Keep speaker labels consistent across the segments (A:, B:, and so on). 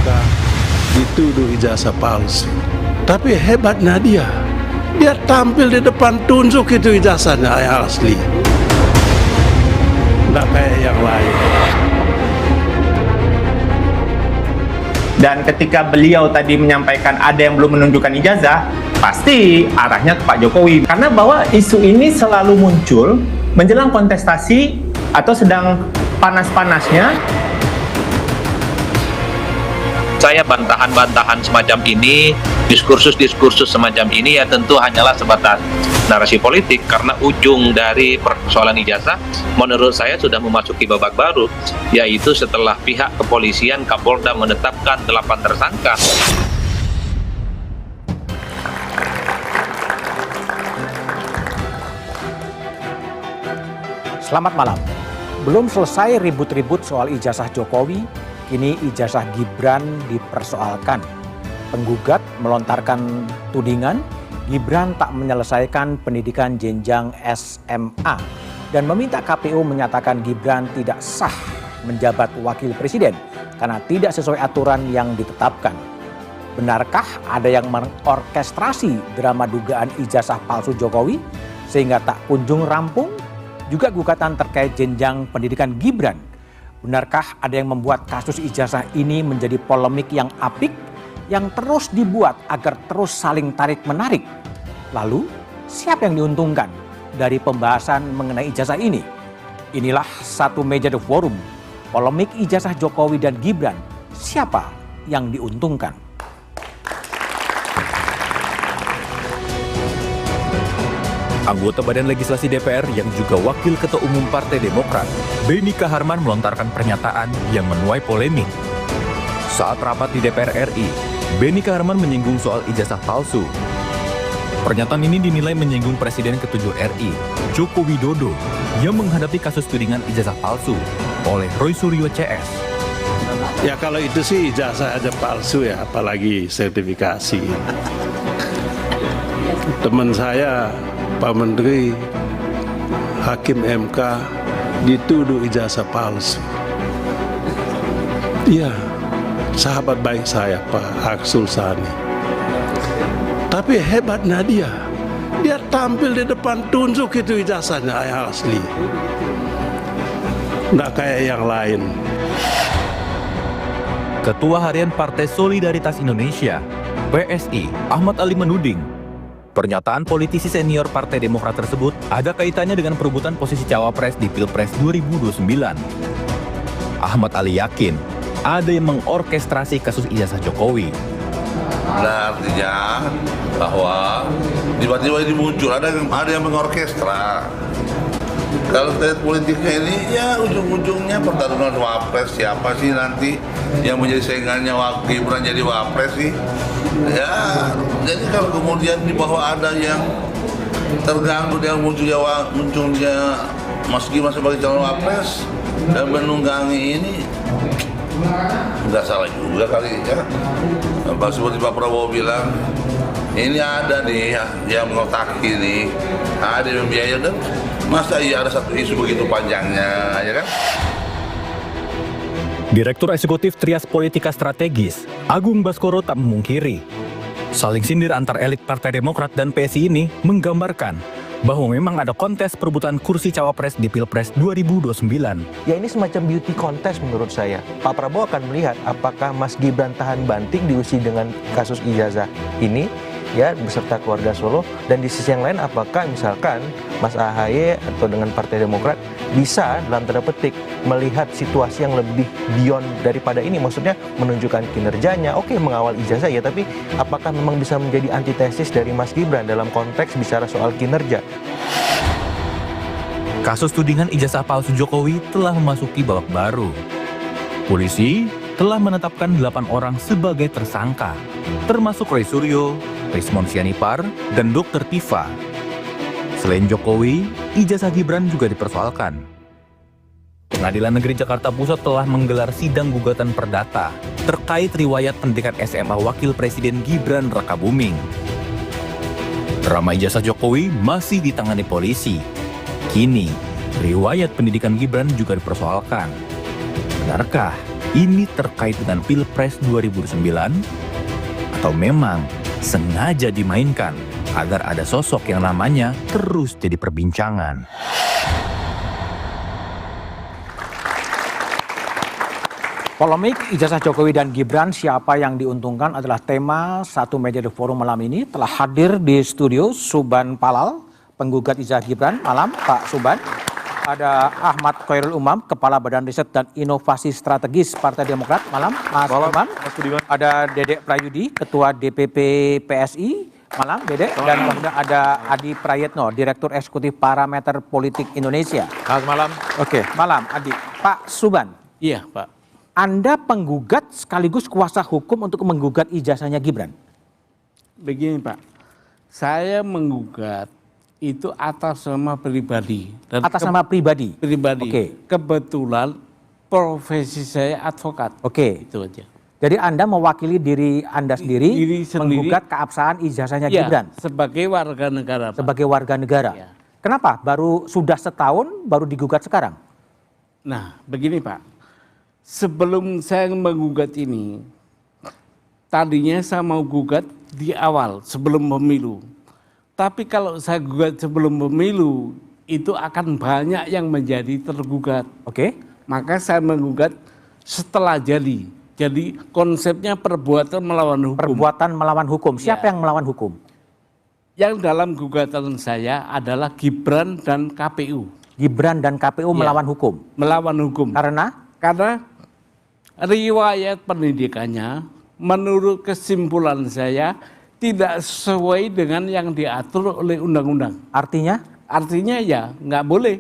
A: MK dituduh ijazah palsu. Tapi hebatnya dia tampil di depan tunjuk itu ijazahnya yang asli. Nggak kayak yang lain.
B: Dan ketika beliau tadi menyampaikan ada yang belum menunjukkan ijazah, pasti arahnya ke Pak Jokowi. Karena bahwa isu ini selalu muncul menjelang kontestasi atau sedang panas-panasnya.
C: Saya bantahan-bantahan semacam ini, diskursus-diskursus semacam ini ya tentu hanyalah sebatas narasi politik, karena ujung dari persoalan ijazah menurut saya sudah memasuki babak baru, yaitu setelah pihak kepolisian Kapolda menetapkan 8 tersangka.
D: Selamat malam. Belum selesai ribut-ribut soal ijazah Jokowi, kini ijazah Gibran dipersoalkan. Penggugat melontarkan tudingan Gibran tak menyelesaikan pendidikan jenjang SMA dan meminta KPU menyatakan Gibran tidak sah menjabat wakil presiden karena tidak sesuai aturan yang ditetapkan. Benarkah ada yang mengorkestrasi drama dugaan ijazah palsu Jokowi sehingga tak kunjung rampung? Juga gugatan terkait jenjang pendidikan Gibran. Benarkah ada yang membuat kasus ijazah ini menjadi polemik yang apik yang terus dibuat agar terus saling tarik-menarik? Lalu, siapa yang diuntungkan dari pembahasan mengenai ijazah ini? Inilah satu meja The Forum, polemik ijazah Jokowi dan Gibran. Siapa yang diuntungkan?
E: Anggota Badan Legislasi DPR yang juga Wakil Ketua Umum Partai Demokrat, Beni Kaharman melontarkan pernyataan yang menuai polemik. Saat rapat di DPR RI, Beni Kaharman menyinggung soal ijazah palsu. Pernyataan ini dinilai menyinggung Presiden ke-7 RI, Joko Widodo, yang menghadapi kasus tudingan ijazah palsu oleh Roy Suryo CS.
A: Ya kalau itu sih ijazah aja palsu ya, apalagi sertifikasi. Teman saya, Pak Menteri, Hakim MK dituduh ijazah palsu. Iya, sahabat baik saya Pak Arsul Sani. Tapi hebatnya dia tampil di depan tunjuk itu ijazahnya yang asli. Nggak kayak yang lain.
E: Ketua Harian Partai Solidaritas Indonesia, PSI, Ahmad Ali menuding pernyataan politisi senior Partai Demokrat tersebut ada kaitannya dengan perebutan posisi cawapres di Pilpres 2029. Ahmad Ali yakin ada yang mengorkestrasi kasus ijazah Jokowi.
F: Nah, artinya bahwa tiba-tiba ini muncul ada yang mengorkestra. Kalau kita lihat politiknya ini, ya ujung-ujungnya pertarungan wapres, siapa sih nanti yang menjadi saingannya Gibran jadi wapres sih? Ya, jadi kalau kemudian di bawah ada yang terganggu dengan munculnya Mas Gibran sebagai calon wapres dan menunggangi ini, nggak salah juga kali ya. Seperti Pak Prabowo bilang, ini ada nih yang mengotaki nih, ada yang membiayai, dan masa iya ada satu isu begitu panjangnya, ya kan?
E: Direktur Eksekutif Trias Politika Strategis, Agung Baskoro tak memungkiri saling sindir antar elit Partai Demokrat dan PSI ini menggambarkan bahwa memang ada kontes perebutan kursi cawapres di Pilpres 2029.
G: Ya ini semacam beauty contest menurut saya. Pak Prabowo akan melihat apakah Mas Gibran tahan banting diuji dengan kasus ijazah ini, ya beserta keluarga Solo, dan di sisi yang lain apakah misalkan Mas AHY atau dengan Partai Demokrat bisa dalam tanda petik melihat situasi yang lebih beyond daripada ini, maksudnya menunjukkan kinerjanya, oke mengawal ijazah ya, tapi apakah memang bisa menjadi antitesis dari Mas Gibran dalam konteks bicara soal kinerja.
E: Kasus tudingan ijazah palsu Jokowi telah memasuki babak baru. Polisi telah menetapkan 8 orang sebagai tersangka, termasuk Roy Suryo, Rismon Sianipar, dan Dr. Tifa. Selain Jokowi, ijazah Gibran juga dipersoalkan. Pengadilan Negeri Jakarta Pusat telah menggelar sidang gugatan perdata terkait riwayat pendidikan SMA Wakil Presiden Gibran Rakabuming. Drama ijazah Jokowi masih ditangani polisi. Kini, riwayat pendidikan Gibran juga dipersoalkan. Benarkah ini terkait dengan Pilpres 2009 atau memang sengaja dimainkan agar ada sosok yang namanya terus jadi perbincangan.
D: Polemik ijazah Jokowi dan Gibran siapa yang diuntungkan adalah tema satu meja The Forum malam ini. Telah hadir di studio Suban Palal, penggugat ijazah Gibran. Malam Pak Suban. Ada Ahmad Khairul Umam, Kepala Badan Riset dan Inovasi Strategis Partai Demokrat. Malam Mas Umam. Ada Dedek Prayudi, Ketua DPP PSI. Malam Dedek. Dan kemudian ada Adi Prayetno, Direktur Eksekutif Parameter Politik Indonesia.
H: Selamat malam.
D: Oke, malam Adi. Pak Suban.
H: Iya, Pak.
D: Anda penggugat sekaligus kuasa hukum untuk menggugat ijazahnya Gibran.
H: Begini, Pak. Saya menggugat itu atas nama pribadi. Dan
D: Atas nama pribadi?
H: pribadi.
D: Oke.
H: Kebetulan profesi saya advokat.
D: Oke.
H: Itu aja.
D: Jadi Anda mewakili diri Anda sendiri,
H: Diri sendiri.
D: menggugat keabsahan ijazahnya
H: Iya,
D: Gibran
H: sebagai warga negara, Pak.
D: sebagai warga negara.
H: Iya.
D: Kenapa? Sudah setahun baru digugat sekarang?
H: Nah, begini, Pak. Sebelum saya menggugat ini, tadinya saya mau gugat di awal sebelum pemilu. Tapi kalau saya gugat sebelum pemilu, itu akan banyak yang menjadi tergugat.
D: Oke.
H: Maka saya menggugat setelah jadi. Jadi konsepnya perbuatan melawan hukum.
D: Perbuatan melawan hukum. Siapa
H: Ya.
D: yang melawan hukum?
H: Yang dalam gugatan saya adalah Gibran dan KPU.
D: Gibran dan KPU
H: Ya.
D: melawan hukum.
H: Melawan hukum. Karena riwayat pendidikannya menurut kesimpulan saya tidak sesuai dengan yang diatur oleh undang-undang.
D: Artinya?
H: Artinya ya nggak boleh,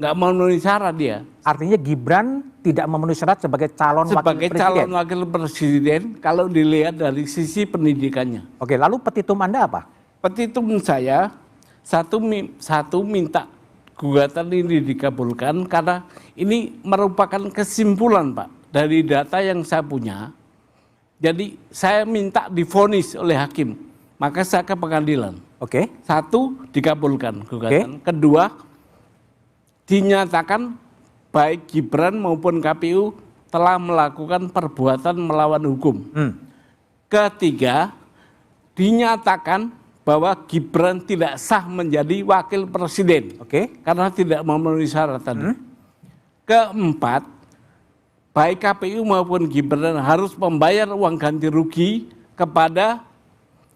H: nggak memenuhi syarat dia.
D: Artinya Gibran tidak memenuhi syarat sebagai calon wakil
H: Sebagai
D: presiden.
H: calon wakil presiden kalau dilihat dari sisi pendidikannya.
D: Oke, lalu petitum Anda apa?
H: Petitum saya satu minta gugatan ini dikabulkan karena ini merupakan kesimpulan, Pak, dari data yang saya punya. Jadi saya minta divonis oleh hakim, maka saya ke pengadilan.
D: Oke.
H: Satu, dikabulkan gugatan. Kedua, dinyatakan baik Gibran maupun KPU telah melakukan perbuatan melawan hukum. Ketiga, dinyatakan bahwa Gibran tidak sah menjadi wakil presiden.
D: Oke.
H: Karena tidak memenuhi syarat tadi. Keempat, baik KPU maupun Gibran harus membayar uang ganti rugi kepada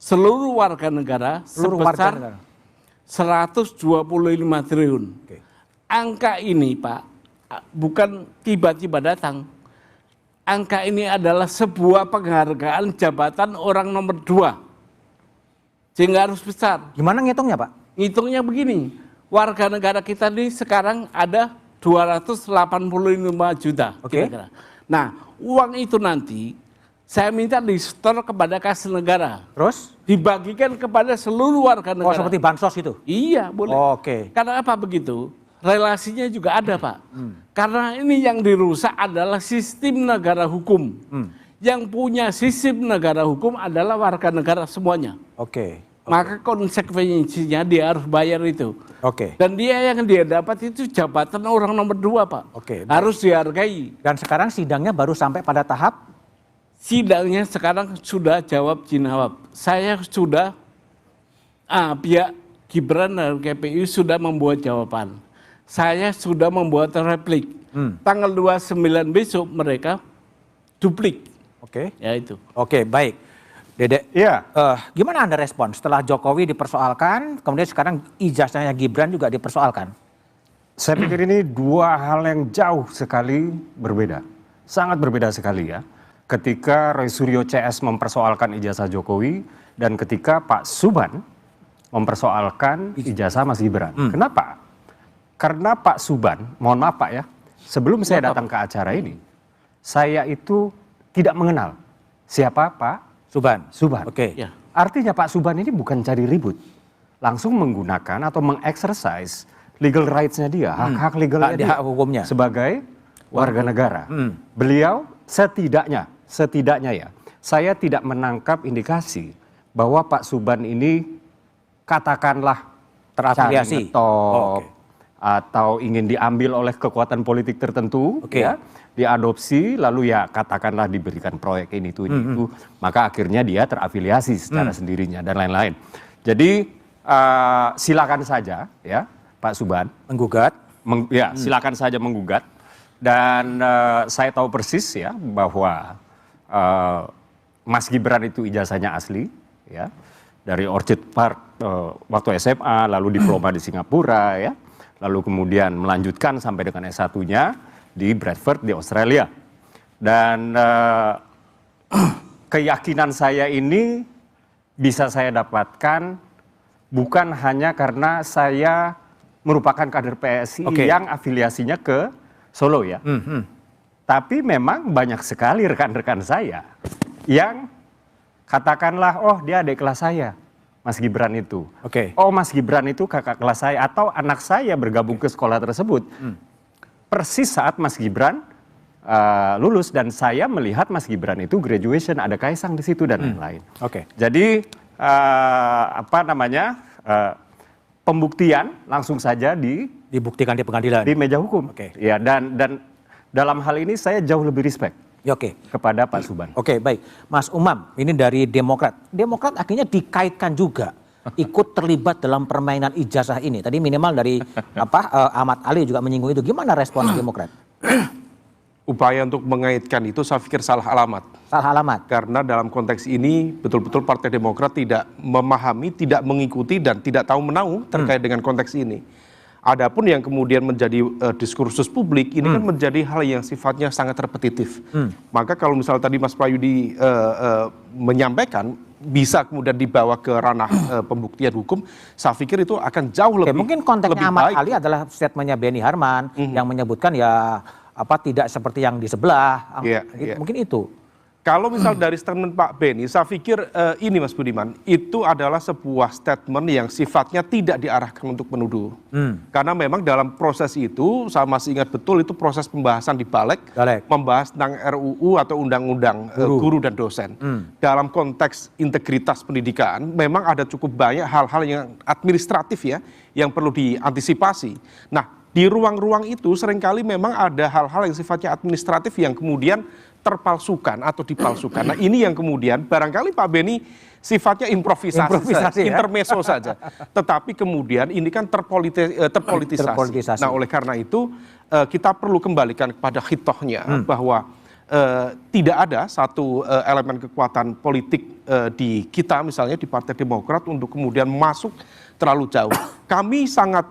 H: seluruh warga negara sebesar 125 triliun. Angka ini, Pak, bukan tiba-tiba datang. Angka ini adalah sebuah penghargaan jabatan orang nomor 2. Sehingga harus besar.
D: Gimana ngitungnya, Pak?
H: Ngitungnya begini, warga negara kita ini sekarang ada 285 juta.
D: Oke.
H: Kira-kira. Nah, uang itu nanti saya minta disetor kepada kas negara.
D: Terus?
H: Dibagikan kepada seluruh warga negara.
D: Oh, seperti bansos itu?
H: Iya, boleh.
D: Oke.
H: Karena apa begitu? Relasinya juga ada, Pak. Karena ini yang dirusak adalah sistem negara hukum. Yang punya sistem negara hukum adalah warga negara semuanya.
D: Oke.
H: Maka konsekuensinya dia harus bayar itu.
D: Oke.
H: Dan yang dia dapat itu jabatan orang nomor 2, Pak.
D: Oke.
H: Harus dihargai.
D: Dan sekarang sidangnya baru sampai pada tahap?
H: Sidangnya sekarang sudah jawab jinawab. Saya sudah, pihak Gibran dan KPU sudah membuat jawaban. Saya sudah membuat replik. Tanggal 29 besok mereka duplik.
D: Oke.
H: Ya itu.
D: Oke, baik. Dedek,
G: Iya.
D: gimana Anda respon setelah Jokowi dipersoalkan, kemudian sekarang ijazahnya Gibran juga dipersoalkan?
I: Saya pikir ini dua hal yang jauh sekali berbeda. Sangat berbeda sekali ya. Ketika Roy Suryo CS mempersoalkan ijazah Jokowi dan ketika Pak Suban mempersoalkan ijazah Mas Gibran. Kenapa? Karena Pak Suban, mohon maaf Pak ya, sebelum saya datang ke acara ini, saya itu tidak mengenal siapa Pak
D: Suban.
I: Oke.
H: Ya.
I: Artinya Pak Suban ini bukan cari ribut. Langsung menggunakan atau mengexercise legal rights-nya dia, hak-hak legalnya dia.
D: Hak hukumnya.
I: Sebagai warga negara. Beliau setidaknya ya, saya tidak menangkap indikasi bahwa Pak Suban ini katakanlah
D: Terafiliasi.
I: cari ngetop, atau ingin diambil oleh kekuatan politik tertentu, ya, diadopsi, lalu ya katakanlah diberikan proyek ini itu, maka akhirnya dia terafiliasi secara sendirinya dan lain-lain. Jadi silakan saja, ya, Pak Subhan
D: Menggugat.
I: ya, silakan saja menggugat. Dan saya tahu persis ya bahwa Mas Gibran itu ijazahnya asli, ya, dari Orchid Park waktu SMA, lalu diploma di Singapura, ya, lalu kemudian melanjutkan sampai dengan S1-nya di Bradford di Australia. Dan keyakinan saya ini bisa saya dapatkan bukan hanya karena saya merupakan kader PSI yang afiliasinya ke Solo, ya. Tapi memang banyak sekali rekan-rekan saya yang katakanlah, oh dia adik kelas saya, Mas Gibran itu. Oh Mas Gibran itu kakak kelas saya, atau anak saya bergabung ke sekolah tersebut. Persis saat Mas Gibran lulus dan saya melihat Mas Gibran itu graduation, ada Kaisang di situ dan lain-lain. Jadi apa namanya, pembuktian langsung saja
D: dibuktikan di pengadilan,
I: di meja hukum. Ya, dan dalam hal ini saya jauh lebih respect. Kepada Pak Subhan.
D: Baik. Mas Umam, ini dari Demokrat. Demokrat akhirnya dikaitkan juga ikut terlibat dalam permainan ijazah ini. Tadi minimal dari Ahmad Ali juga menyinggung itu. Gimana respon Demokrat?
J: Upaya untuk mengaitkan itu saya pikir salah alamat.
D: Salah alamat.
J: Karena dalam konteks ini betul-betul Partai Demokrat tidak memahami, tidak mengikuti dan tidak tahu menahu terkait dengan konteks ini. Adapun yang kemudian menjadi diskursus publik ini kan menjadi hal yang sifatnya sangat repetitif. Maka kalau misalnya tadi Mas Prayudi menyampaikan bisa kemudian dibawa ke ranah pembuktian hukum, saya pikir itu akan jauh lebih
D: mungkin konteksnya Ahmad
J: baik.
D: Ali adalah statementnya Benny Harman yang menyebutkan ya tidak seperti yang di sebelah. Mungkin itu.
J: Kalau misal dari statement Pak Benny, saya pikir ini Mas Budiman, itu adalah sebuah statement yang sifatnya tidak diarahkan untuk menuduh. Karena memang dalam proses itu, saya masih ingat betul itu proses pembahasan di Balik. Membahas tentang RUU atau Undang-Undang Guru dan Dosen. Dalam konteks integritas pendidikan, memang ada cukup banyak hal-hal yang administratif ya, yang perlu diantisipasi. Nah, di ruang-ruang itu seringkali memang ada hal-hal yang sifatnya administratif yang kemudian terpalsukan atau dipalsukan. Nah ini yang kemudian barangkali Pak Benny sifatnya improvisasi saja, intermezzo saja. Tetapi kemudian ini kan terpolitisasi. Nah oleh karena itu kita perlu kembalikan kepada hitohnya bahwa tidak ada satu elemen kekuatan politik di kita misalnya di Partai Demokrat untuk kemudian masuk terlalu jauh. Kami sangat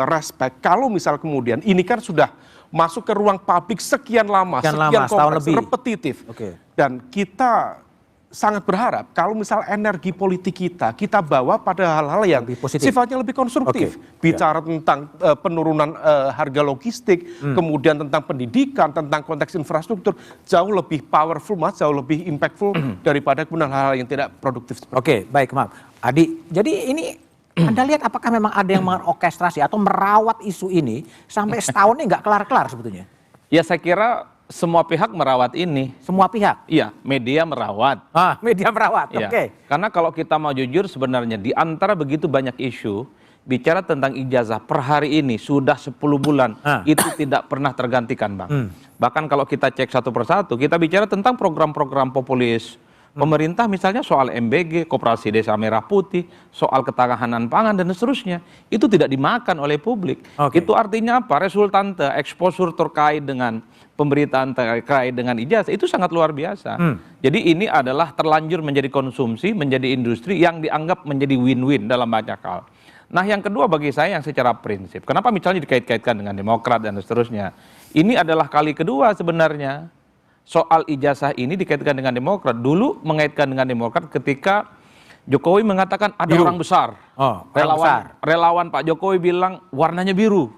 J: respect kalau misal kemudian ini kan sudah masuk ke ruang publik sekian lama, sekian kompleks, repetitif. Dan kita sangat berharap kalau misal energi politik kita bawa pada hal-hal yang sifatnya lebih konstruktif. Bicara tentang penurunan harga logistik, kemudian tentang pendidikan, tentang konteks infrastruktur, jauh lebih powerful, jauh lebih impactful daripada kemudian hal-hal yang tidak produktif.
D: Baik, maaf. Adi, jadi ini Anda lihat apakah memang ada yang mengorkestrasi atau merawat isu ini sampai setahun ini nggak kelar-kelar sebetulnya?
K: Ya saya kira semua pihak merawat ini.
D: Semua pihak?
K: Iya, media merawat.
D: Media merawat,
K: ya. Karena kalau kita mau jujur sebenarnya di antara begitu banyak isu, bicara tentang ijazah per hari ini sudah 10 bulan, itu tidak pernah tergantikan Bang. Bahkan kalau kita cek satu persatu, kita bicara tentang program-program populis, pemerintah misalnya soal MBG, Koperasi Desa Merah Putih, soal ketahanan pangan dan seterusnya, itu tidak dimakan oleh publik. Itu artinya apa? Resultante, exposure terkait dengan pemberitaan terkait dengan ijazah itu sangat luar biasa. Jadi ini adalah terlanjur menjadi konsumsi, menjadi industri yang dianggap menjadi win-win dalam banyak hal. Nah yang kedua bagi saya yang secara prinsip, kenapa misalnya dikait-kaitkan dengan Demokrat dan seterusnya, ini adalah kali kedua sebenarnya soal ijazah ini dikaitkan dengan Demokrat. Dulu mengaitkan dengan Demokrat ketika Jokowi mengatakan ada orang besar. Relawan Pak Jokowi bilang warnanya biru.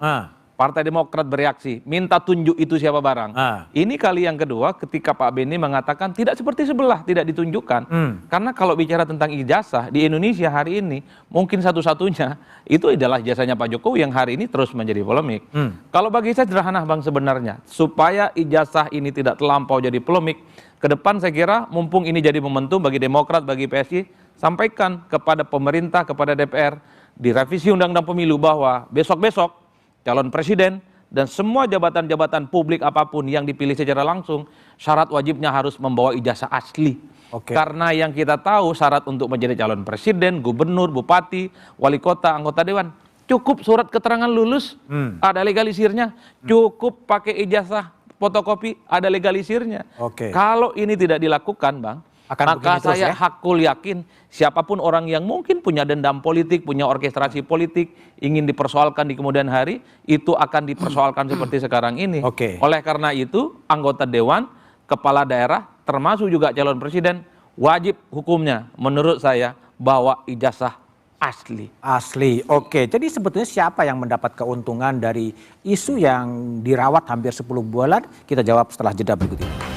K: Partai Demokrat bereaksi, minta tunjuk itu siapa barang. Ini kali yang kedua ketika Pak Benny mengatakan tidak seperti sebelah, tidak ditunjukkan. Karena kalau bicara tentang ijazah di Indonesia hari ini, mungkin satu-satunya itu adalah ijazahnya Pak Jokowi yang hari ini terus menjadi polemik. Kalau bagi saya sederhana Bang sebenarnya, supaya ijazah ini tidak terlampau jadi polemik, ke depan saya kira mumpung ini jadi momentum bagi Demokrat, bagi PSI, sampaikan kepada pemerintah, kepada DPR, di revisi Undang-Undang Pemilu bahwa besok-besok calon presiden, dan semua jabatan-jabatan publik apapun yang dipilih secara langsung, syarat wajibnya harus membawa ijazah asli. Karena yang kita tahu syarat untuk menjadi calon presiden, gubernur, bupati, wali kota, anggota dewan, cukup surat keterangan lulus, ada legalisirnya. Cukup pakai ijazah fotokopi, ada legalisirnya. Kalau ini tidak dilakukan, Bang, maka saya hakul yakin siapapun orang yang mungkin punya dendam politik, punya orkestrasi politik, ingin dipersoalkan di kemudian hari, itu akan dipersoalkan seperti sekarang ini. Oleh karena itu, anggota dewan, kepala daerah, termasuk juga calon presiden, wajib hukumnya menurut saya bawa ijazah asli.
D: Asli, oke. Jadi sebetulnya siapa yang mendapat keuntungan dari isu yang dirawat hampir 10 bulan? Kita jawab setelah jeda berikut ini.